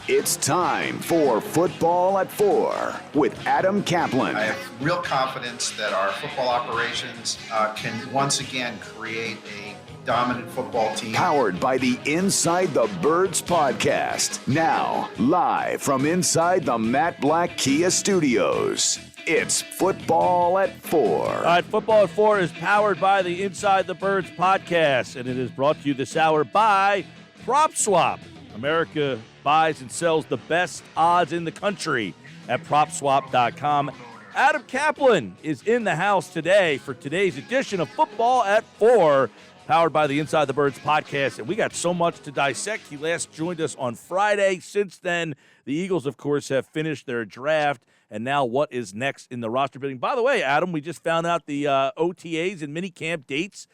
It's time for Football at 4 with Adam Caplan. I have real confidence that our football operations can once again create a dominant football team. Powered by the Inside the Birds podcast. Now, live from inside the Matt Black Kia Studios. It's Football at 4. All right, Football at 4 is powered by the Inside the Birds podcast, and it is brought to you this hour by PropSwap. America buys and sells the best odds in the country at PropSwap.com. Adam Caplan is in the house today for today's edition of Football at 4, powered by the Inside the Birds podcast. And we got so much to dissect. He last joined us on Friday. Since then, the Eagles, of course, have finished their draft. And now what is next in the roster building? By the way, Adam, we just found out the OTAs and minicamp dates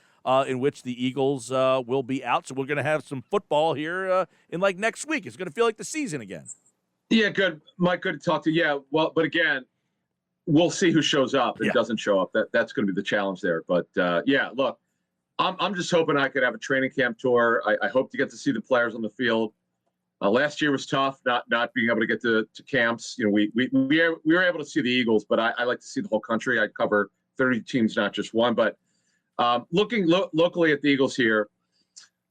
in which the Eagles will be out. So we're going to have some football here in like next week. It's going to feel like the season again. Yeah, good. Mike, good to talk to you. Yeah, well, but again, we'll see who shows up and doesn't show up. That's going to be the challenge there. But, yeah, look, I'm just hoping I could have a training camp tour. I hope to get to see the players on the field. Last year was tough, not being able to get to camps. You know, we were able to see the Eagles, but I like to see the whole country. I cover 30 teams, not just one. But looking locally at the Eagles here,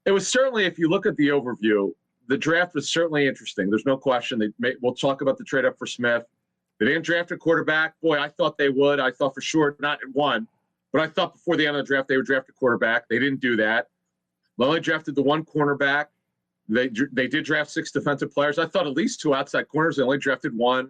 it was certainly, if you look at the overview, the draft was certainly interesting. There's no question. We'll talk about the trade up for Smith. They didn't draft a quarterback. Boy, I thought they would. I thought for sure not at one, but I thought before the end of the draft they would draft a quarterback. They didn't do that. They only drafted the one cornerback. They did draft 6 defensive players. I thought at least 2 outside corners. They only drafted 1.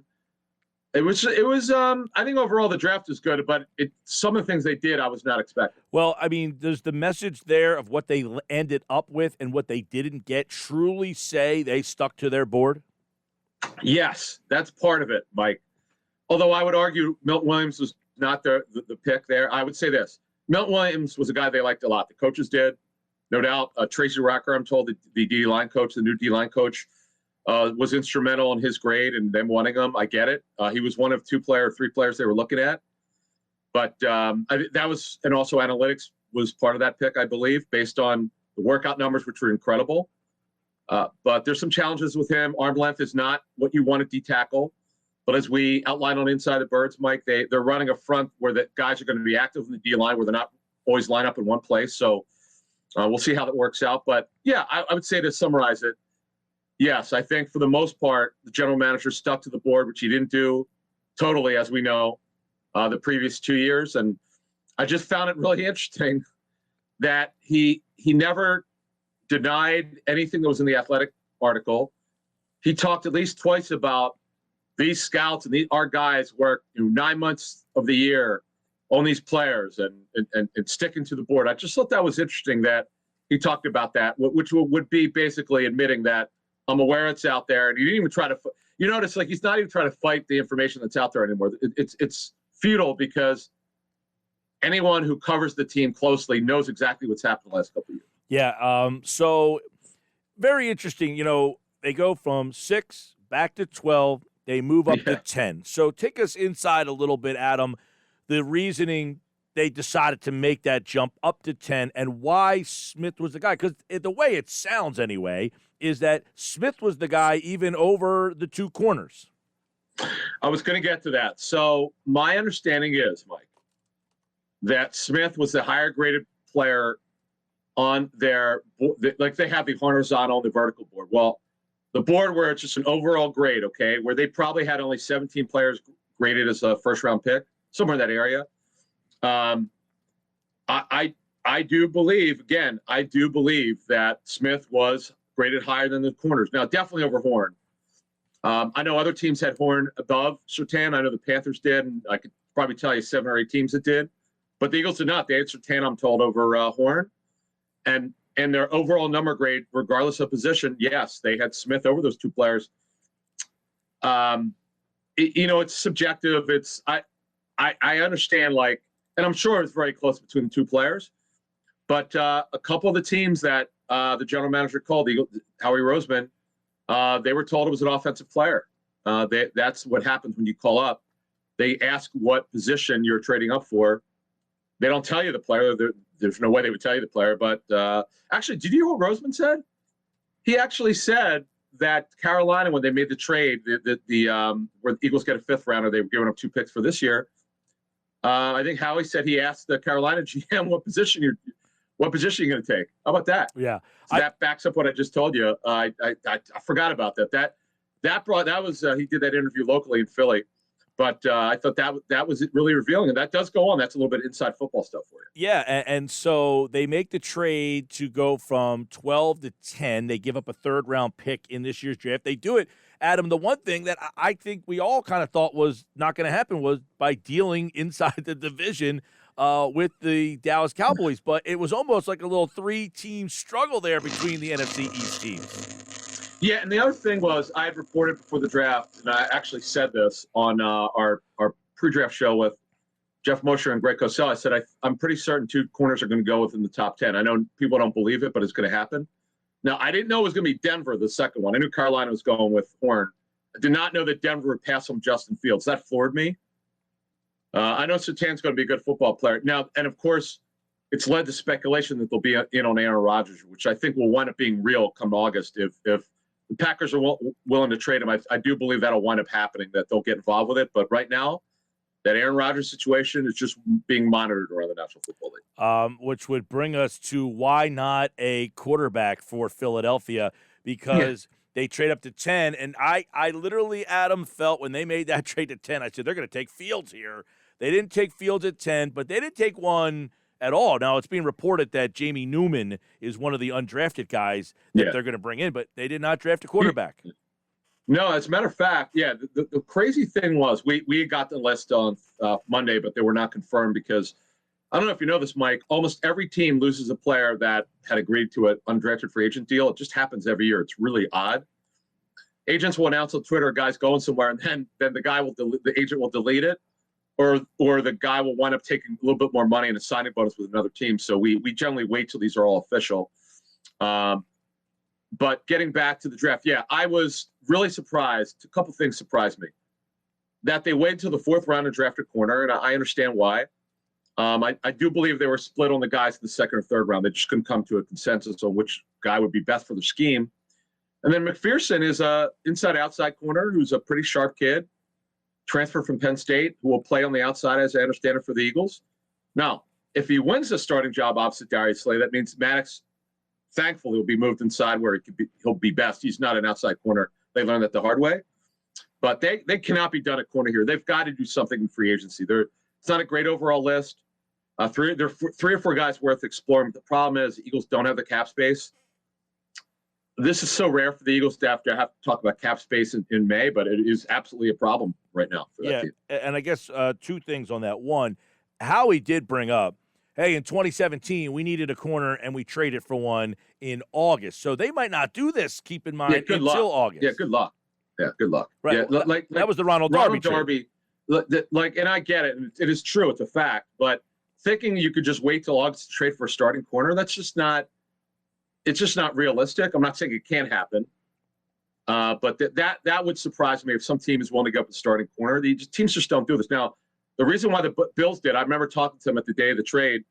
It was. I think overall the draft was good, but some of the things they did I was not expecting. Well, I mean, does the message there of what they ended up with and what they didn't get truly say they stuck to their board? Yes, that's part of it, Mike. Although I would argue Milton Williams was not the pick there. I would say this. Milton Williams was a guy they liked a lot. The coaches did. No doubt, Tracy Rocker, I'm told, the D-line coach, the new D-line coach, was instrumental in his grade and them wanting him. I get it. He was one of 3 players they were looking at. But that was, and also analytics was part of that pick, I believe, based on the workout numbers, which were incredible. But there's some challenges with him. Arm length is not what you want at D-tackle. But as we outlined on Inside the Birds, Mike, they're running a front where the guys are going to be active in the D-line, where they're not always line up in one place. So we'll see how that works out. But, yeah, I would say to summarize it, yes, I think for the most part, the general manager stuck to the board, which he didn't do totally, as we know, the previous 2 years. And I just found it really interesting that he never denied anything that was in the Athletic article. He talked at least twice about these scouts and our guys work 9 months of the year on these players and sticking to the board. I just thought that was interesting that he talked about that, which would be basically admitting that I'm aware it's out there. And he didn't even try to – you notice, like, he's not even trying to fight the information that's out there anymore. It's futile because anyone who covers the team closely knows exactly what's happened the last couple of years. Yeah, so very interesting. You know, they go from 6 back to 12. They move up to 10. So take us inside a little bit, Adam, the reasoning they decided to make that jump up to 10 and why Smith was the guy. Because the way it sounds anyway is that Smith was the guy even over the 2 corners. I was going to get to that. So my understanding is, Mike, that Smith was the higher graded player on their – like they have the horizontal and the vertical board. Well, the board where it's just an overall grade, okay, where they probably had only 17 players graded as a first-round pick, somewhere in that area. I do believe that Smith was graded higher than the corners. Now, definitely over Horn. I know other teams had Horn above Surtain. I know the Panthers did, and I could probably tell you 7 or 8 teams that did. But the Eagles did not. They had Surtain, I'm told, over Horn. And their overall number grade, regardless of position, yes, they had Smith over those 2 players. It's subjective. I understand, like, and I'm sure it's very close between the 2 players. But a couple of the teams that the general manager called, Howie Roseman, they were told it was an offensive player. That's what happens when you call up. They ask what position you're trading up for. They don't tell you the player. There's no way they would tell you the player. But actually, did you hear what Roseman said? He actually said that Carolina, when they made the trade, where the Eagles get a 5th rounder, they were giving up 2 picks for this year. I think Howie said he asked the Carolina GM what position you're going to take. How about that? Yeah, so that backs up what I just told you. I forgot about that. He did that interview locally in Philly. But I thought that was really revealing, and that does go on. That's a little bit inside football stuff for you. Yeah, and so they make the trade to go from 12 to 10. They give up a 3rd-round pick in this year's draft. They do it, Adam. The one thing that I think we all kind of thought was not going to happen was by dealing inside the division with the Dallas Cowboys. But it was almost like a little 3-team struggle there between the NFC East teams. Yeah, and the other thing was I had reported before the draft, and I actually said this on our pre-draft show with Jeff Mosher and Greg Cosell. I said I'm pretty certain 2 corners are going to go within the top 10. I know people don't believe it, but it's going to happen. Now, I didn't know it was going to be Denver, the second one. I knew Carolina was going with Horn. I did not know that Denver would pass on Justin Fields. That floored me. I know Surtain's going to be a good football player. Now, and of course, it's led to speculation that they'll be in on Aaron Rodgers, which I think will wind up being real come August if the Packers are willing to trade him. I do believe that'll wind up happening, that they'll get involved with it. But right now, that Aaron Rodgers situation is just being monitored around the National Football League. Which would bring us to why not a quarterback for Philadelphia, because they trade up to 10. And I literally, Adam, felt when they made that trade to 10, I said, they're going to take Fields here. They didn't take Fields at 10, but they didn't take one at all. Now, it's being reported that Jamie Newman is one of the undrafted guys that they're going to bring in, but they did not draft a quarterback. No, as a matter of fact, the crazy thing was we got the list on Monday, but they were not confirmed because I don't know if you know this, Mike, almost every team loses a player that had agreed to an undrafted free agent deal. It just happens every year. It's really odd. Agents will announce on Twitter a guy's going somewhere, and then the agent will delete it. Or the guy will wind up taking a little bit more money and a signing bonus with another team. So we generally wait till these are all official. But getting back to the draft, I was really surprised. A couple things surprised me. That they waited until the 4th round to draft a corner, and I understand why. I do believe they were split on the guys in the 2nd or 3rd round. They just couldn't come to a consensus on which guy would be best for the scheme. And then McPherson is a inside-outside corner who's a pretty sharp kid. Transfer from Penn State, who will play on the outside, as I understand it, for the Eagles. Now, if he wins the starting job opposite Darius Slay, that means Maddox, thankfully, will be moved inside where he'll be best. He's not an outside corner. They learned that the hard way. But they cannot be done at corner here. They've got to do something in free agency. It's not a great overall list. There are 3 or 4 guys worth exploring. But the problem is the Eagles don't have the cap space. This is so rare for the Eagles staff to have to talk about cap space in May, but it is absolutely a problem right now for that team. And I guess 2 things on that. One, Howie did bring up, hey, in 2017, we needed a corner, and we traded for one in August. So they might not do this, keep in mind, until August. Yeah, good luck. Yeah, good luck. Right. Yeah, that was the Ronald Darby trade. And I get it. And it is true. It's a fact. But thinking you could just wait till August to trade for a starting corner, that's just not – it's just not realistic. I'm not saying it can't happen, but that would surprise me if some team is willing to go up the starting corner. Teams just don't do this. Now, the reason why the Bills did, I remember talking to them at the day of the trade,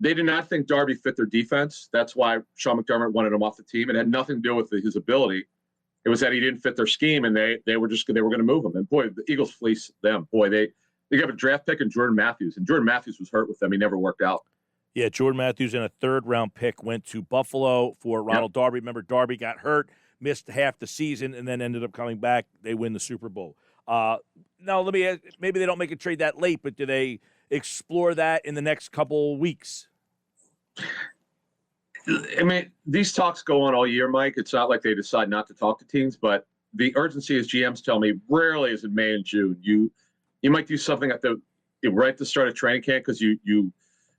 they did not think Darby fit their defense. That's why Sean McDermott wanted him off the team. It had nothing to do with his ability. It was that he didn't fit their scheme, and they were going to move him. And, boy, the Eagles fleeced them. Boy, they got a draft pick in Jordan Matthews, and Jordan Matthews was hurt with them. He never worked out. Yeah, Jordan Matthews in a 3rd-round pick went to Buffalo for Ronald Darby. Remember, Darby got hurt, missed half the season, and then ended up coming back. They win the Super Bowl. Now, let me ask, maybe they don't make a trade that late, but do they explore that in the next couple weeks? I mean, these talks go on all year, Mike. It's not like they decide not to talk to teams, but the urgency, as GMs tell me, rarely is in May and June. You might do something right at the start of training camp because you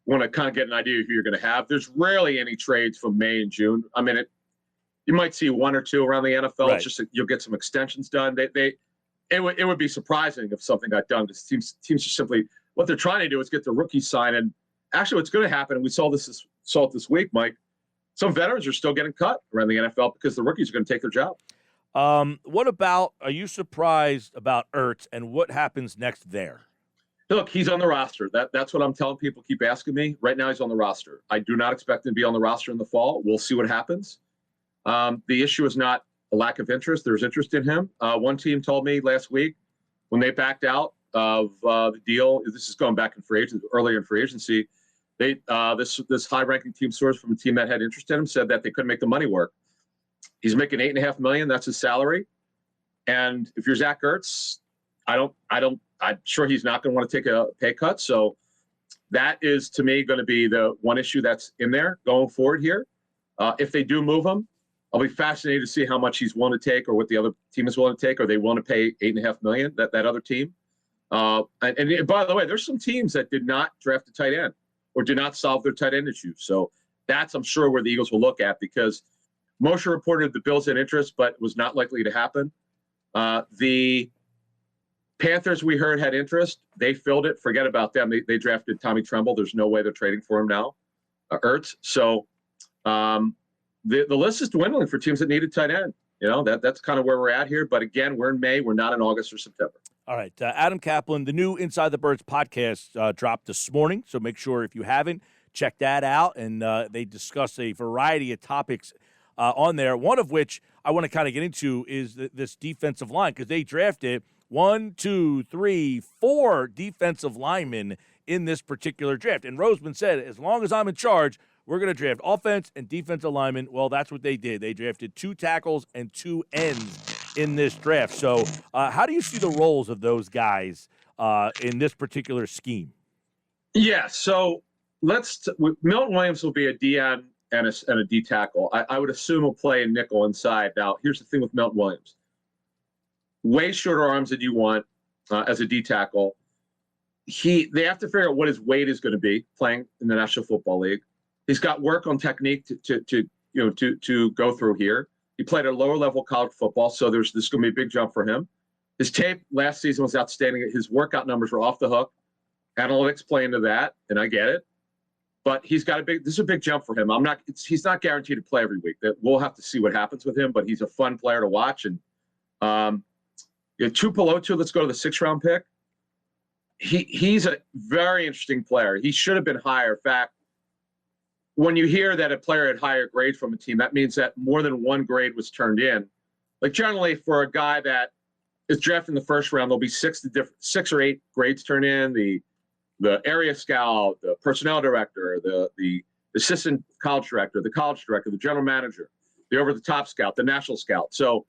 want to kind of get an idea of who you're going to have. There's rarely any trades from May and June. I mean, you might see 1 or 2 around the NFL. Right. It's just you'll get some extensions done. It would be surprising if something got done because teams just simply what they're trying to do is get the rookies signed. And actually, what's going to happen, and we saw it this week, Mike. Some veterans are still getting cut around the NFL because the rookies are going to take their job. What about? Are you surprised about Ertz and what happens next there? Look, he's on the roster. That's what I'm telling people. Keep asking me. Right now, he's on the roster. I do not expect him to be on the roster in the fall. We'll see what happens. The issue is not a lack of interest. There's interest in him. One team told me last week when they backed out of the deal. This is going back in earlier in free agency. They this high-ranking team source from a team that had interest in him said that they couldn't make the money work. He's making $8.5 million. That's his salary. And if you're Zack Ertz, I'm sure he's not going to want to take a pay cut. So that is, to me, going to be the one issue that's in there going forward here. If they do move him, I'll be fascinated to see how much he's willing to take or what the other team is willing to take. Or they want to pay $8.5 million, that other team. And by the way, there's some teams that did not draft a tight end or did not solve their tight end issues. So that's, I'm sure, where the Eagles will look at, because Moshe reported the Bills had interest, but it was not likely to happen. The Panthers, we heard, had interest. They filled it. Forget about them. They drafted Tommy Tremble. There's no way they're trading for him now. Ertz. So the list is dwindling for teams that needed tight end. You know, that's kind of where we're at here. But again, we're in May. We're not in August or September. All right. Adam Caplan, the new Inside the Birds podcast dropped this morning. So make sure, if you haven't, check that out. And they discuss a variety of topics on there, one of which I want to kind of get into is this defensive line, because they drafted 4 defensive linemen in this particular draft. And Roseman said, as long as I'm in charge, we're going to draft offense and defensive linemen. Well, that's what they did. They drafted 2 tackles and 2 ends in this draft. So how do you see the roles of those guys in this particular scheme? Yeah, so Milton Williams will be a DN and a D tackle. I would assume he'll play a nickel inside. Now, here's the thing with Milton Williams. Way shorter arms than you want as a D tackle. They have to figure out what his weight is going to be playing in the National Football League. He's got work on technique to go through here. He played at a lower level college football, so this is going to be a big jump for him. His tape last season was outstanding. His workout numbers were off the hook. Analytics play into that, and I get it. But this is a big jump for him. He's not guaranteed to play every week. We'll have to see what happens with him, but he's a fun player to watch. And Tupelotu, let's go to the 6th round pick. He's a very interesting player. He should have been higher. In fact, when you hear that a player had higher grades from a team, that means that more than one grade was turned in. Like generally for a guy that is drafted in the 1st round, there'll be 6 or 8 grades turned in. The area scout, the personnel director, the assistant college director, the college director, the general manager, the over-the-top scout, the national scout. So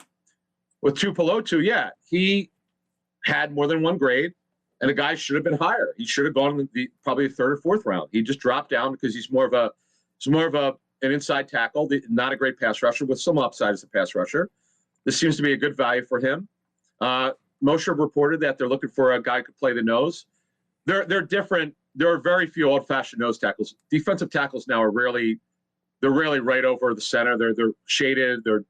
with Tupelotu, yeah, he had more than one grade, and the guy should have been higher. He should have gone in probably the 3rd or 4th round. He just dropped down because he's more of an inside tackle, not a great pass rusher with some upside as a pass rusher. This seems to be a good value for him. Moshe reported that they're looking for a guy who could play the nose. They're different. There are very few old-fashioned nose tackles. Defensive tackles now are rarely right over the center. They're shaded. They're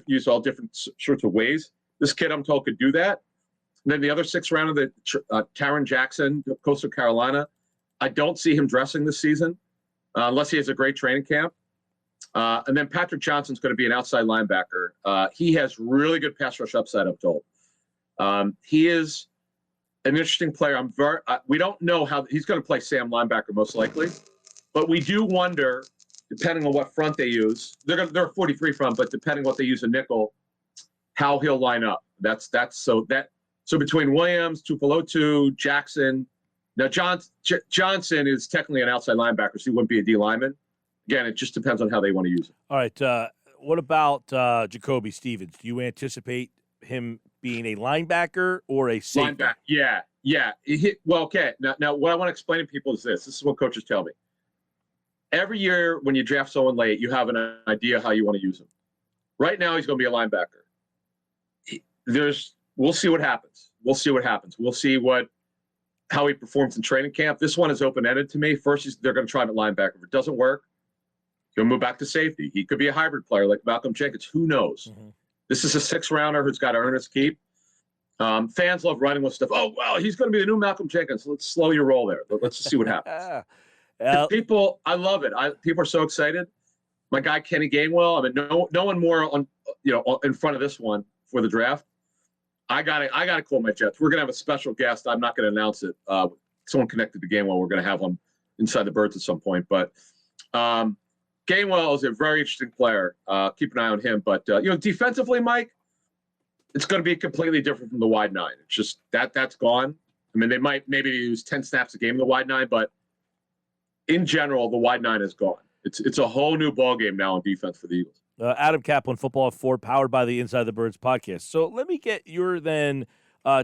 used all different sorts of ways. This kid, I'm told, could do that. And then the other 6th round of Taron Jackson, Coastal Carolina. I don't see him dressing this season unless he has a great training camp. And then Patrick Johnson's going to be an outside linebacker. He has really good pass rush upside, I'm told. He is an interesting player. We don't know how he's going to play Sam linebacker most likely, but we do wonder, depending on what front they use. They're a 43 front, but depending on what they use a nickel, how he'll line up. So between Williams, Tupelotu, Jackson. Now Johnson is technically an outside linebacker, so he wouldn't be a D lineman. Again, it just depends on how they want to use it. All right. What about Jacoby Stevens? Do you anticipate him being a linebacker or a safety? Linebacker, yeah. Okay. Now, what I want to explain to people is this. This is what coaches tell me. Every year when you draft someone late, you have an idea how you want to use him. Right now, he's going to be a linebacker. We'll see what happens. We'll see how he performs in training camp. This one is open-ended to me. First, they're going to try him at linebacker. If it doesn't work, he'll move back to safety. He could be a hybrid player like Malcolm Jenkins. Who knows? Mm-hmm. This is a 6th rounder who's got to earn his keep. Fans love running with stuff. Oh, well, he's going to be the new Malcolm Jenkins. Let's slow your roll there. Let's just see what happens. People, I love it. People are so excited. My guy Kenny Gainwell. I mean, no one more in front of this one for the draft. I gotta call my Jets. We're gonna have a special guest. I'm not gonna announce it. Someone connected to Gainwell. We're gonna have one inside the Birds at some point. But Gainwell is a very interesting player. Keep an eye on him. But, defensively, Mike, it's going to be completely different from the wide nine. It's just that's gone. I mean, they might maybe use 10 snaps a game in the wide nine, but in general, the wide nine is gone. It's a whole new ballgame now on defense for the Eagles. Adam Caplan, Football at 4, powered by the Inside the Birds podcast. So let me get your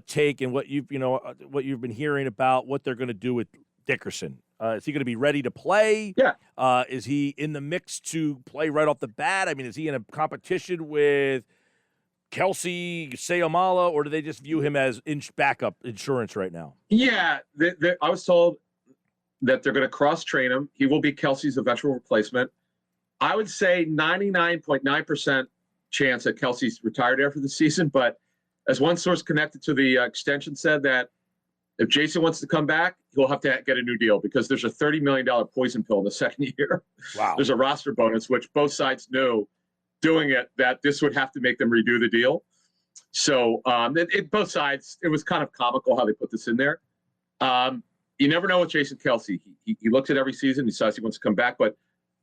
take and what you've been hearing about what they're going to do with Dickerson. Is he going to be ready to play? Yeah. Is he in the mix to play right off the bat? I mean, is he in a competition with Kelsey, Sayamala, or do they just view him as backup insurance right now? Yeah, I was told that they're going to cross-train him. He will be Kelsey's eventual replacement. I would say 99.9% chance that Kelsey's retired after the season, but as one source connected to the extension said that if Jason wants to come back, he'll have to get a new deal because there's a $30 million poison pill in the second year. Wow. There's a roster bonus, which both sides knew doing it, that this would have to make them redo the deal. So both sides, it was kind of comical how they put this in there. You never know with Jason Kelsey. He looks at every season, he decides he wants to come back, but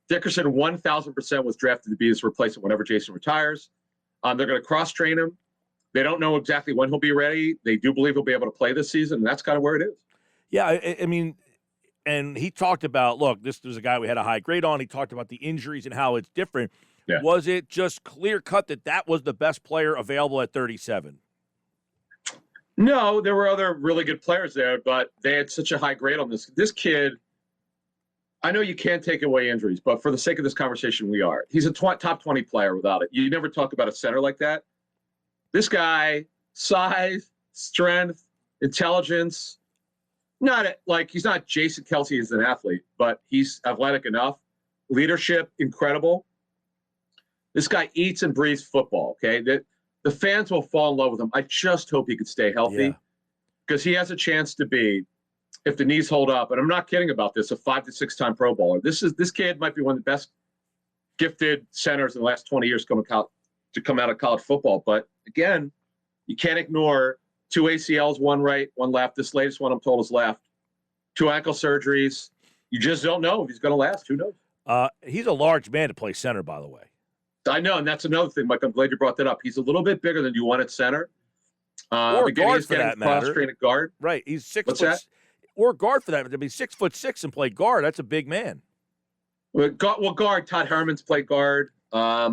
Dickerson 1,000% was drafted to be his replacement whenever Jason retires. They're going to cross-train him. They don't know exactly when he'll be ready. They do believe he'll be able to play this season, and that's kind of where it is. Yeah, I mean, and he talked about, look, this was a guy we had a high grade on. He talked about the injuries and how it's different. Yeah. Was it just clear-cut that was the best player available at 37? No, there were other really good players there, but they had such a high grade on this. This kid, I know you can't take away injuries, but for the sake of this conversation, we are. He's a top 20 player without it. You never talk about a center like that. This guy, size, strength, intelligence, he's not Jason Kelsey as an athlete, but he's athletic enough. Leadership, incredible. This guy eats and breathes football, okay? The fans will fall in love with him. I just hope he could stay healthy because he has a chance to be, if the knees hold up, and I'm not kidding about this, a 5 to 6 time Pro Bowler. This kid might be one of the best gifted centers in the last 20 years to come out of college football. But again, you can't ignore 2 ACLs, 1 right, 1 left. This latest one I'm told is left. 2 ankle surgeries. You just don't know if he's going to last. Who knows? He's a large man to play center, by the way. I know, and that's another thing, Mike. I'm glad you brought that up. He's a little bit bigger than you want at center. Or guard for that matter. Cross-trained at guard. Right. He's 6 What's foot. That? Or guard for that. To be 6'6" and play guard, that's a big man. Well, guard. Todd Herman's played guard. I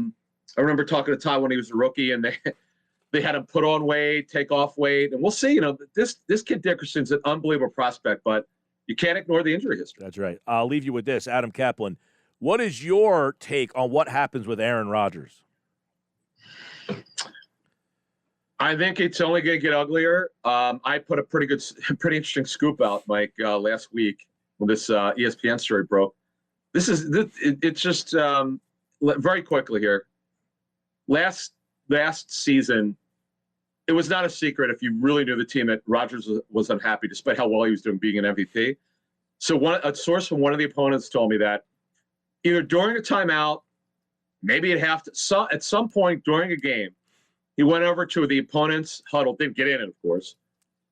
remember talking to Todd when he was a rookie, and they had him put on weight, take off weight, and we'll see. This kid Dickerson's an unbelievable prospect, but you can't ignore the injury history. That's right. I'll leave you with this, Adam Caplan. What is your take on what happens with Aaron Rodgers? I think it's only going to get uglier. I put a pretty interesting scoop out, Mike, last week when this ESPN story broke. It's just very quickly here. Last season, it was not a secret if you really knew the team that Rodgers was unhappy despite how well he was doing being an MVP. So a source from one of the opponents told me that either during a timeout, maybe at some point during a game, he went over to the opponent's huddle, didn't get in it, of course,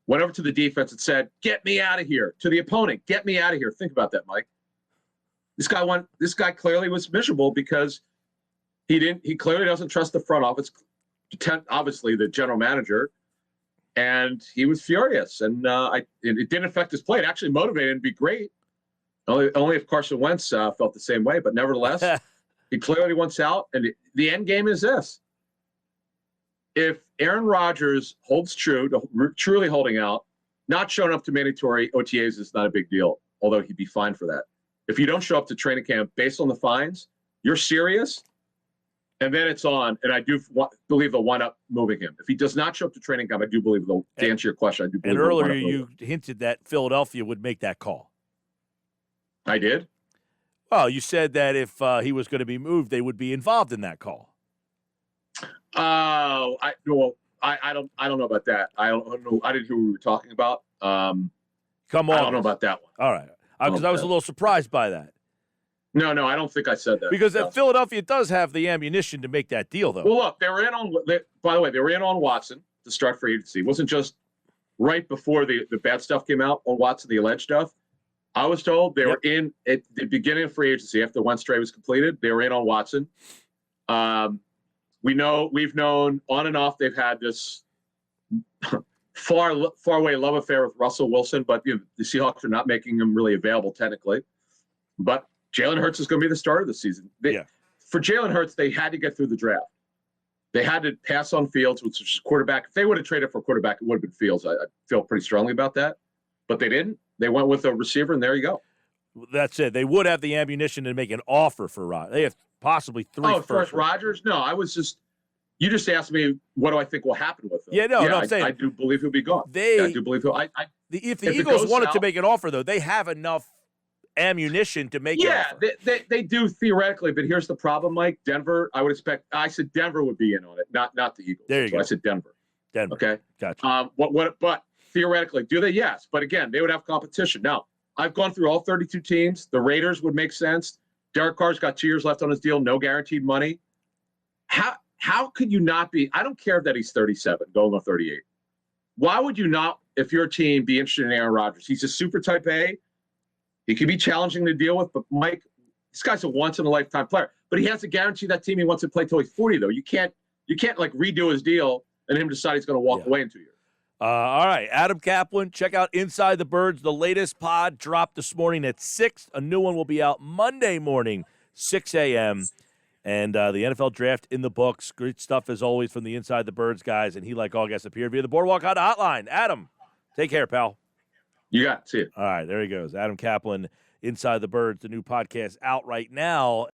went over to the defense and said, "Get me out of here." To the opponent, "Get me out of here." Think about that, Mike. This guy clearly was miserable because he clearly doesn't trust the front office, obviously the general manager, and he was furious. And it didn't affect his play. It actually motivated him to be great. Only if Carson Wentz felt the same way, but nevertheless, he clearly wants out. And the end game is this. If Aaron Rodgers holds true to truly holding out, not showing up to mandatory OTAs is not a big deal, although he'd be fined for that. If you don't show up to training camp based on the fines, you're serious, and then it's on. And I do believe they'll wind up moving him. If he does not show up to training camp, I do believe to answer your question, I do believe. And earlier you hinted that Philadelphia would make that call. I did? Well, you said that if he was going to be moved, they would be involved in that call. Oh, I don't know about that. I don't know. I didn't hear what we were talking about. Come on. I don't know about that one. All right. Because I was a little surprised by that. No, I don't think I said that. Because Philadelphia does have the ammunition to make that deal, though. Well, look, they were in on Watson to start free agency. It wasn't just right before the bad stuff came out on Watson, the alleged stuff. I was told they were in at the beginning of free agency after one straight was completed. They were in on Watson. We've known on and off they've had this far away love affair with Russell Wilson, but the Seahawks are not making him really available technically. But Jalen Hurts is going to be the starter this season. For Jalen Hurts, they had to get through the draft. They had to pass on Fields, which is quarterback. If they would have traded for a quarterback, it would have been Fields. I feel pretty strongly about that. But they didn't. They went with a receiver, and there you go. That's it. They would have the ammunition to make an offer for Rodgers. They have possibly 3 first. Rodgers? No, you just asked me what do I think will happen with him. I'm saying. I do believe he'll be gone. I do believe he'll. If the Eagles wanted to make an offer, though, they have enough ammunition to make an offer. They do theoretically, but here's the problem, Mike. Denver, I said Denver would be in on it, not the Eagles. There you go. I said Denver. Okay? Gotcha. But theoretically, do they? Yes. But again, they would have competition. Now, I've gone through all 32 teams. The Raiders would make sense. Derek Carr's got 2 years left on his deal, no guaranteed money. How could you not be? I don't care that he's 37, going on 38. Why would you not, if you're a team, be interested in Aaron Rodgers? He's a super type A. He can be challenging to deal with, but Mike, this guy's a once-in-a-lifetime player. But he has to guarantee that team he wants to play till he's 40, though. You can't like redo his deal and him decide he's going to walk away in 2 years. All right, Adam Caplan, check out Inside the Birds. The latest pod dropped this morning at 6. A new one will be out Monday morning, 6 a.m., and the NFL draft in the books. Great stuff, as always, from the Inside the Birds guys, and he, like all guests, appeared via the Boardwalk Hotline. Adam, take care, pal. You got it. See it. All right, there he goes. Adam Caplan, Inside the Birds, the new podcast out right now.